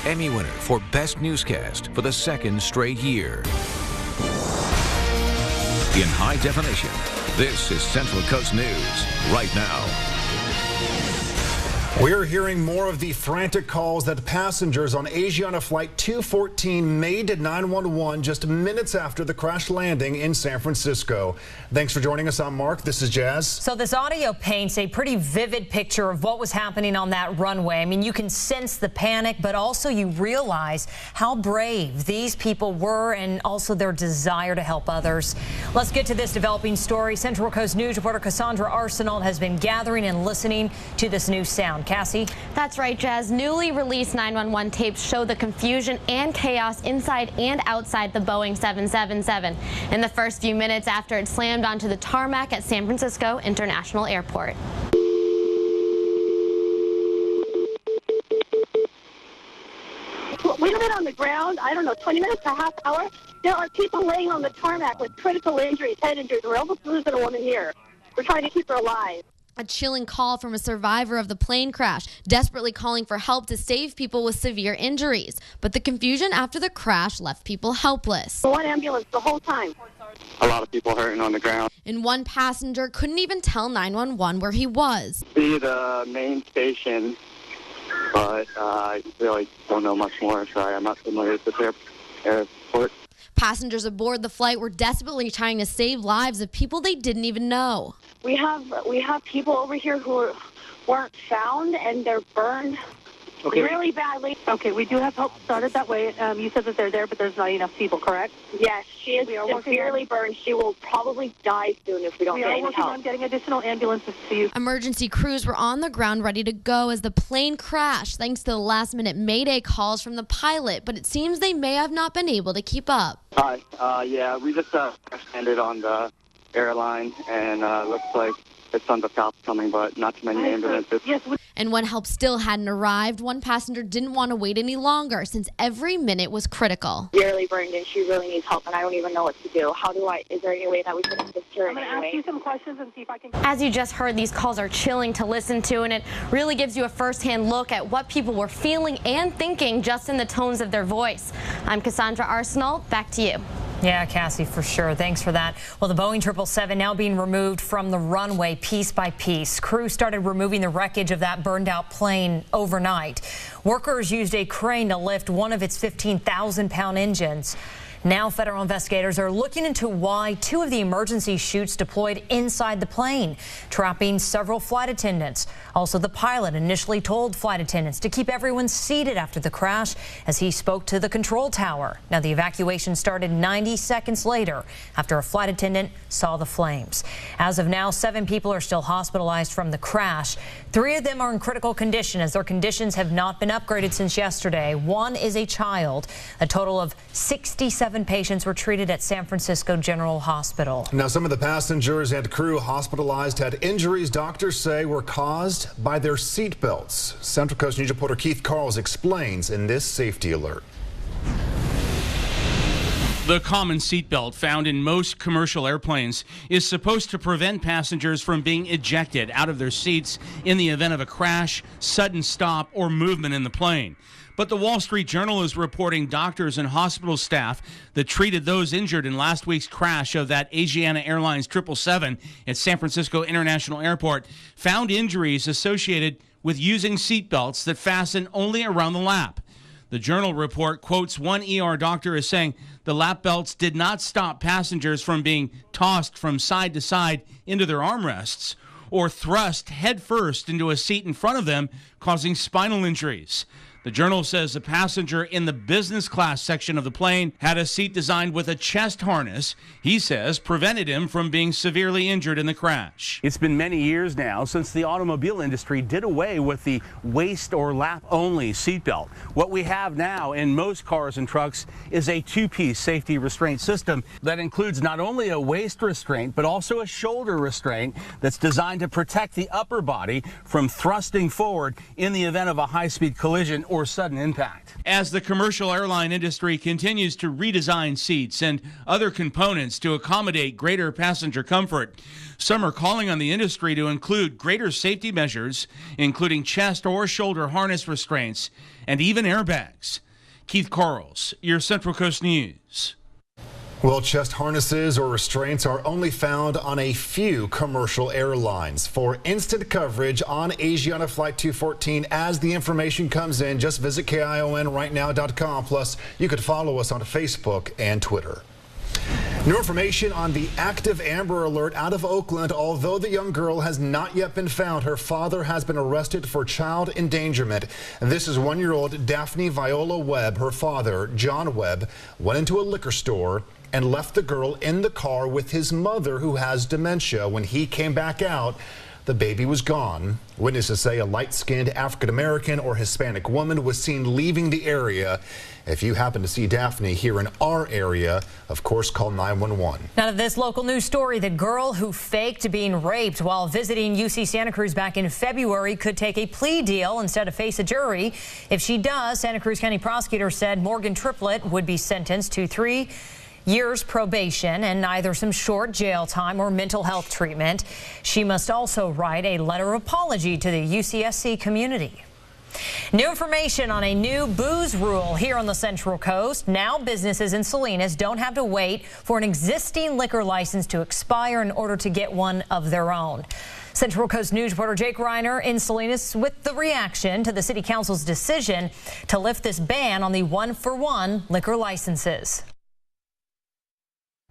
Emmy winner for Best Newscast for the second straight year. In high definition, this is Central Coast News right now. We're hearing more of the frantic calls that passengers on Asiana Flight 214 made to 911 just minutes after the crash landing in San Francisco. Thanks for joining us. I'm Mark. This is Jazz. So this audio paints a pretty vivid picture of what was happening on that runway. I mean, you can sense the panic, but also you realize how brave these people were and also their desire to help others. Let's get to this developing story. Central Coast News reporter Cassandra Arsenault has been gathering and listening to this new sound. Cassie? That's right, Jazz. Newly released 911 tapes show the confusion and chaos inside and outside the Boeing 777 in the first few minutes after it slammed onto the tarmac at San Francisco International Airport. We've been on the ground, I don't know, 20 minutes, a half hour. There are people laying on the tarmac with critical injuries, head injuries. We're almost losing a woman here. We're trying to keep her alive. A chilling call from a survivor of the plane crash, desperately calling for help to save people with severe injuries. But the confusion after the crash left people helpless. One ambulance the whole time. A lot of people hurting on the ground. And one passenger couldn't even tell 911 where he was. See the main station, but I really don't know much more. Sorry, I'm not familiar with the airport. Passengers aboard the flight were desperately trying to save lives of people they didn't even know. We have people over here who weren't found and they're burned really badly. Okay, we do have help started that way. You said that they're there, but there's not enough people, correct? Yes, she is severely burned. She will probably die soon if we don't get any help. We are working on getting additional ambulances to you. Emergency crews were on the ground ready to go as the plane crashed thanks to the last-minute mayday calls from the pilot, but it seems they may have not been able to keep up. Hi, yeah, we just landed on the airline, and looks like it's on the top coming, but not too many ambulances. Yes. And when help still hadn't arrived, one passenger didn't want to wait any longer since every minute was critical. Severely burned and she really needs help, and I don't even know what to do. Is there any way that we can assist her in I'm any going to way? ask you some questions and see if I can... As you just heard, these calls are chilling to listen to, and it really gives you a first-hand look at what people were feeling and thinking just in the tones of their voice. I'm Cassandra Arsenault. Back to you. Yeah, Cassie, for sure. Thanks for that. Well, the Boeing 777 now being removed from the runway piece by piece. Crews started removing the wreckage of that burned out plane overnight. Workers used a crane to lift one of its 15,000-pound engines. Now federal investigators are looking into why two of the emergency chutes deployed inside the plane, trapping several flight attendants. Also, the pilot initially told flight attendants to keep everyone seated after the crash as he spoke to the control tower. Now, the evacuation started 90 seconds later after a flight attendant saw the flames. As of now, 7 people are still hospitalized from the crash. 3 of them are in critical condition as their conditions have not been upgraded since yesterday. 1 is a child. A total of 67 patients were treated at San Francisco General Hospital. Now, some of the passengers and crew hospitalized had injuries doctors say were caused by their seat belts. Central Coast News reporter Keith Carls explains in this safety alert. The common seatbelt found in most commercial airplanes is supposed to prevent passengers from being ejected out of their seats in the event of a crash, sudden stop, or movement in the plane. But the Wall Street Journal is reporting doctors and hospital staff that treated those injured in last week's crash of that Asiana Airlines 777 at San Francisco International Airport found injuries associated with using seatbelts that fasten only around the lap. The Journal report quotes one ER doctor as saying the lap belts did not stop passengers from being tossed from side to side into their armrests or thrust headfirst into a seat in front of them, causing spinal injuries. The Journal says a passenger in the business class section of the plane had a seat designed with a chest harness, he says, prevented him from being severely injured in the crash. It's been many years now since the automobile industry did away with the waist or lap only seatbelt. What we have now in most cars and trucks is a 2-piece safety restraint system that includes not only a waist restraint but also a shoulder restraint that's designed to protect the upper body from thrusting forward in the event of a high-speed collision or sudden impact. As the commercial airline industry continues to redesign seats and other components to accommodate greater passenger comfort, some are calling on the industry to include greater safety measures, including chest or shoulder harness restraints and even airbags. Keith Quarles, your Central Coast News. Well, chest harnesses or restraints are only found on a few commercial airlines. For instant coverage on Asiana Flight 214 as the information comes in, just visit KIONrightnow.com. Plus, you could follow us on Facebook and Twitter. New information on the active Amber Alert out of Oakland. Although the young girl has not yet been found, her father has been arrested for child endangerment. This is 1-year-old Daphne Viola Webb. Her father, John Webb, went into a liquor store and left the girl in the car with his mother, who has dementia. When he came back out, the baby was gone. Witnesses say a light-skinned African-American or Hispanic woman was seen leaving the area. If you happen to see Daphne here in our area, of course, call 911. Now to this local news story, the girl who faked being raped while visiting UC Santa Cruz back in February could take a plea deal instead of face a jury. If she does, Santa Cruz County prosecutor said Morgan Triplet would be sentenced to 3 years probation and either some short jail time or mental health treatment. She must also write a letter of apology to the UCSC community. New information on a new booze rule here on the Central Coast. Now businesses in Salinas don't have to wait for an existing liquor license to expire in order to get one of their own. Central Coast News reporter Jake Reiner in Salinas with the reaction to the City Council's decision to lift this ban on the 1-for-1 liquor licenses.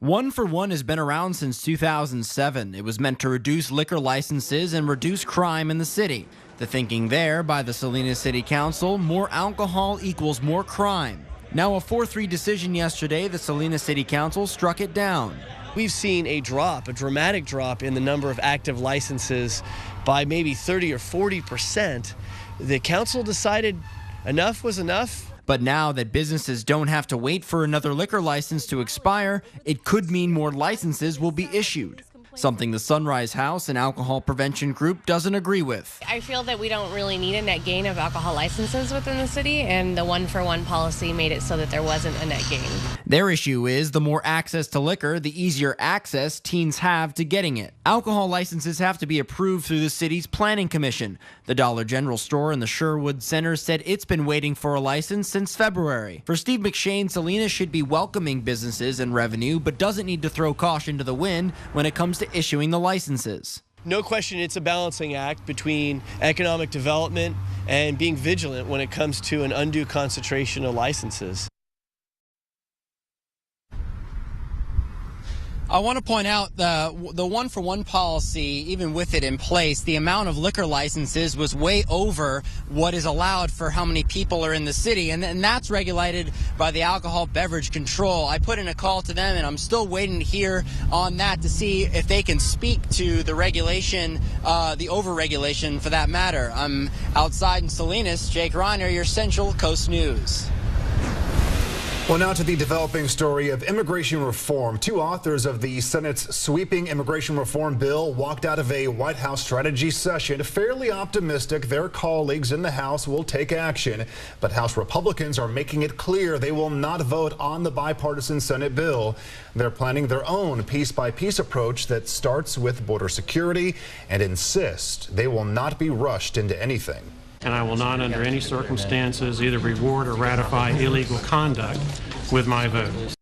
1-for-1 has been around since 2007. It was meant to reduce liquor licenses and reduce crime in the city. The thinking there by the Salinas City Council, more alcohol equals more crime. Now a 4-3 decision yesterday, the Salinas City Council struck it down. We've seen a dramatic drop in the number of active licenses by maybe 30 or 40%. The council decided enough was enough. But now that businesses don't have to wait for another liquor license to expire, it could mean more licenses will be issued. Something the Sunrise House and Alcohol Prevention Group doesn't agree with. I feel that we don't really need a net gain of alcohol licenses within the city, and the 1-for-1 policy made it so that there wasn't a net gain. Their issue is the more access to liquor, the easier access teens have to getting it. Alcohol licenses have to be approved through the city's planning commission. The Dollar General store in the Sherwood Center said it's been waiting for a license since February. For Steve McShane, Salinas should be welcoming businesses and revenue, but doesn't need to throw caution to the wind when it comes to issuing the licenses. No question, it's a balancing act between economic development and being vigilant when it comes to an undue concentration of licenses. I want to point out the 1-for-1 policy, even with it in place, the amount of liquor licenses was way over what is allowed for how many people are in the city, and that's regulated by the Alcohol Beverage Control. I put in a call to them, and I'm still waiting to hear on that to see if they can speak to the regulation, the over-regulation for that matter. I'm outside in Salinas. Jake Reiner, your Central Coast News. Well, now to the developing story of immigration reform. 2 authors of the Senate's sweeping immigration reform bill walked out of a White House strategy session fairly optimistic their colleagues in the House will take action. But House Republicans are making it clear they will not vote on the bipartisan Senate bill. They're planning their own piece-by-piece approach that starts with border security and insist they will not be rushed into anything. And I will not, under any circumstances, either reward or ratify illegal conduct with my vote.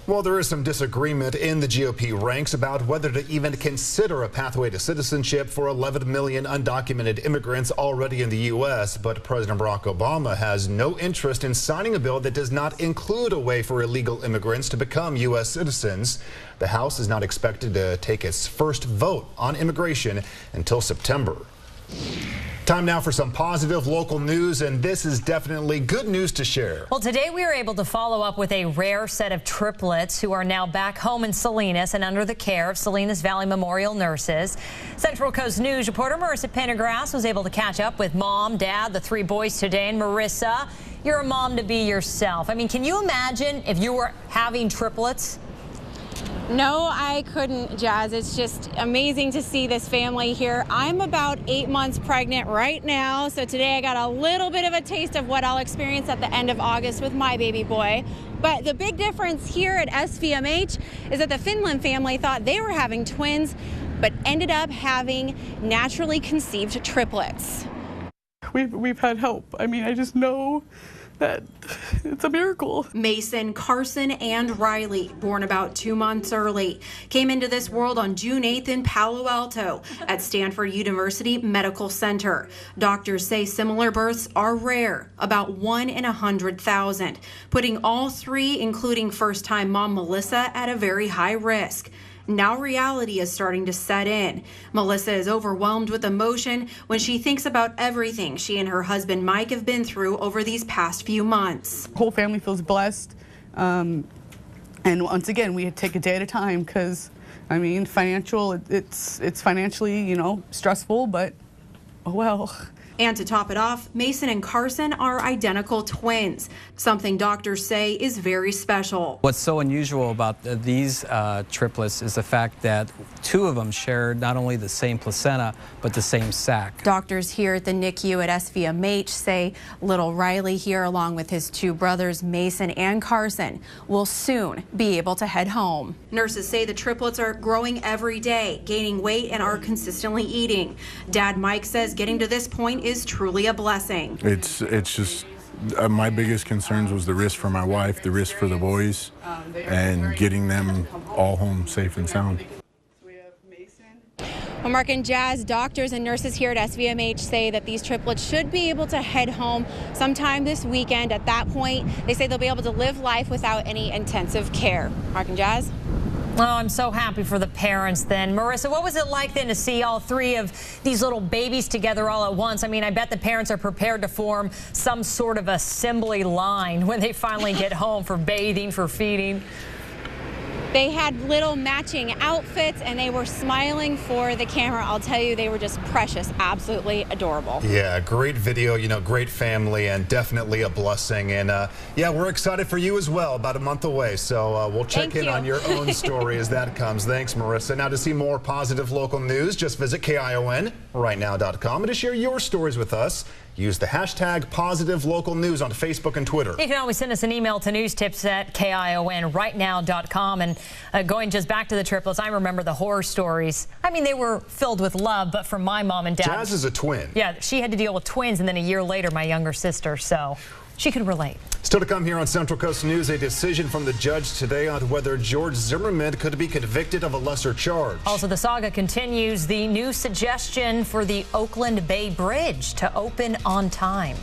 Well, there is some disagreement in the GOP ranks about whether to even consider a pathway to citizenship for 11 million undocumented immigrants already in the U.S., but President Barack Obama has no interest in signing a bill that does not include a way for illegal immigrants to become U.S. citizens. The House is not expected to take its first vote on immigration until September. Time now for some positive local news, and this is definitely good news to share. Well, today we were able to follow up with a rare set of triplets who are now back home in Salinas and under the care of Salinas Valley Memorial nurses. Central Coast News reporter Marissa Pendergrass was able to catch up with Mom, Dad, the 3 boys today. And Marissa, you're a mom to be yourself. I mean, can you imagine if you were having triplets? No, I couldn't, Jazz. It's just amazing to see this family here. I'm about 8 months pregnant right now, so today I got a little bit of a taste of what I'll experience at the end of August with my baby boy. But the big difference here at SVMH is that the Finland family thought they were having twins, but ended up having naturally conceived triplets. We've had help. I mean, I just know that it's a miracle. Mason, Carson, and Riley, born about 2 months early, came into this world on June 8th in Palo Alto at Stanford University Medical Center. Doctors say similar births are rare, about 1 in 100,000, putting all three, including first-time mom Melissa, at a very high risk. Now reality is starting to set in. Melissa is overwhelmed with emotion when she thinks about everything she and her husband Mike have been through over these past few months. The whole family feels blessed. And once again, we take a day at a time because, I mean, it's financially, stressful, but oh well. And to top it off, Mason and Carson are identical twins, something doctors say is very special. What's so unusual about these triplets is the fact that 2 of them share not only the same placenta, but the same sac. Doctors here at the NICU at SVMH say little Riley here, along with his 2 brothers, Mason and Carson, will soon be able to head home. Nurses say the triplets are growing every day, gaining weight, and are consistently eating. Dad Mike says getting to this point is truly a blessing. It's just my biggest concerns was the risk for my wife, the risk for the boys, and getting them all home safe and sound. Well, Mark and Jazz, doctors and nurses here at SVMH say that these triplets should be able to head home sometime this weekend. At that point, they say they'll be able to live life without any intensive care. Mark and Jazz? Oh, I'm so happy for the parents then. Marissa, what was it like then to see all 3 of these little babies together all at once? I mean, I bet the parents are prepared to form some sort of assembly line when they finally get home for bathing, for feeding. They had little matching outfits and they were smiling for the camera. I'll tell you, they were just precious, absolutely adorable. Yeah, great video, great family, and definitely a blessing. And yeah, we're excited for you as well, about a month away. So we'll check in on your own story as that comes. Thanks, Marissa. Now, to see more positive local news, just visit KIONrightnow.com and to share your stories with us, use the hashtag #PositiveLocalNews on Facebook and Twitter. You can always send us an email to newstips@KIONrightnow.com. And going just back to the triplets, I remember the horror stories. I mean, they were filled with love, but from my mom and dad. Jazz is a twin. Yeah, she had to deal with twins, and then a year later, my younger sister. So she could relate. Still to come here on Central Coast News, a decision from the judge today on whether George Zimmerman could be convicted of a lesser charge. Also, the saga continues. The new suggestion for the Oakland Bay Bridge to open on time.